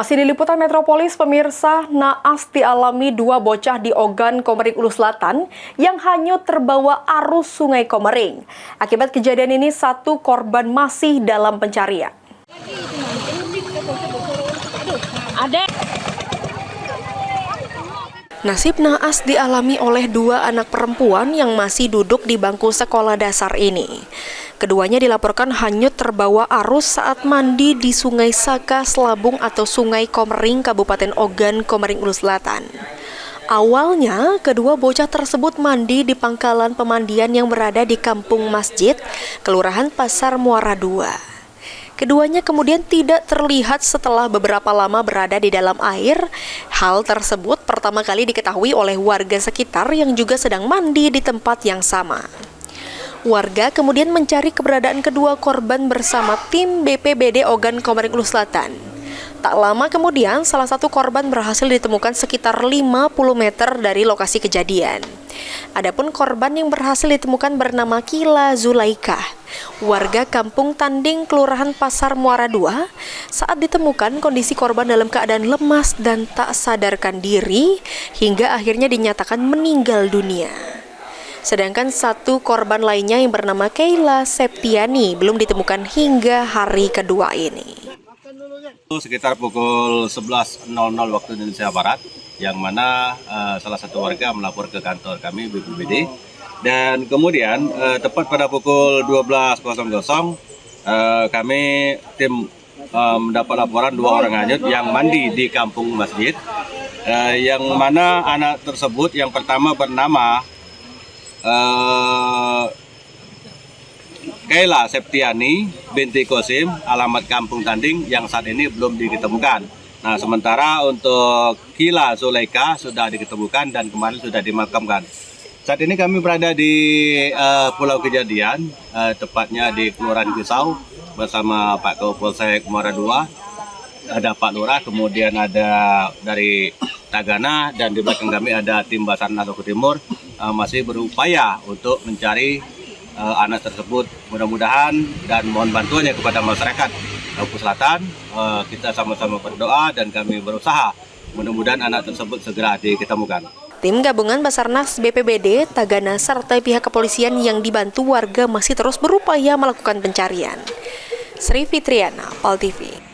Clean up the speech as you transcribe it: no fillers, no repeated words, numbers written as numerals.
Masih di Liputan Metropolis, pemirsa, naas dialami dua bocah di Ogan, Komering Ulu Selatan yang hanyut terbawa arus Sungai Komering. Akibat kejadian ini, satu korban masih dalam pencarian. Nasib naas dialami oleh dua anak perempuan yang masih duduk di bangku sekolah dasar ini. Keduanya dilaporkan hanyut terbawa arus saat mandi di Sungai Saka Selabung atau Sungai Komering, Kabupaten Ogan, Komering Ulu Selatan. Awalnya, kedua bocah tersebut mandi di pangkalan pemandian yang berada di Kampung Masjid, Kelurahan Pasar Muara II. Keduanya kemudian tidak terlihat setelah beberapa lama berada di dalam air. Hal tersebut pertama kali diketahui oleh warga sekitar yang juga sedang mandi di tempat yang sama. Warga kemudian mencari keberadaan kedua korban bersama tim BPBD Ogan, Komering Ulu Selatan. Tak lama kemudian, salah satu korban berhasil ditemukan sekitar 50 meter dari lokasi kejadian. Adapun korban yang berhasil ditemukan bernama Kila Zulaikah, warga Kampung Tanding, Kelurahan Pasar Muara II. Saat ditemukan, kondisi korban dalam keadaan lemas dan tak sadarkan diri, hingga akhirnya dinyatakan meninggal dunia. Sedangkan satu korban lainnya yang bernama Keila Septiani belum ditemukan hingga hari kedua ini. Sekitar pukul 11.00 waktu Indonesia Barat, yang mana salah satu warga melapor ke kantor kami BPBD, dan kemudian tepat pada pukul 12.00 kami tim mendapat laporan dua orang hanyut yang mandi di Kampung Masjid, yang mana anak tersebut yang pertama bernama Keila Septiani binti Kosim, alamat Kampung Tanding, yang saat ini belum diketemukan. Nah, sementara untuk Kila Zulaikah sudah diketemukan dan kemarin sudah dimakamkan. Saat ini kami berada di pulau kejadian, tepatnya di Kelurahan Kisau bersama Pak Kapolsek Muara II. Ada Pak Lurah, kemudian ada dari Tagana, dan di belakang kami ada tim Basarnas Oku Timur masih berupaya untuk mencari anak tersebut. Mudah-mudahan dan mohon bantuannya kepada masyarakat Oku Selatan. Kita sama-sama berdoa dan kami berusaha mudah-mudahan anak tersebut segera diketemukan. Tim gabungan Basarnas, BPBD, Tagana, serta pihak kepolisian yang dibantu warga masih terus berupaya melakukan pencarian. Sri Fitriana, PAL TV.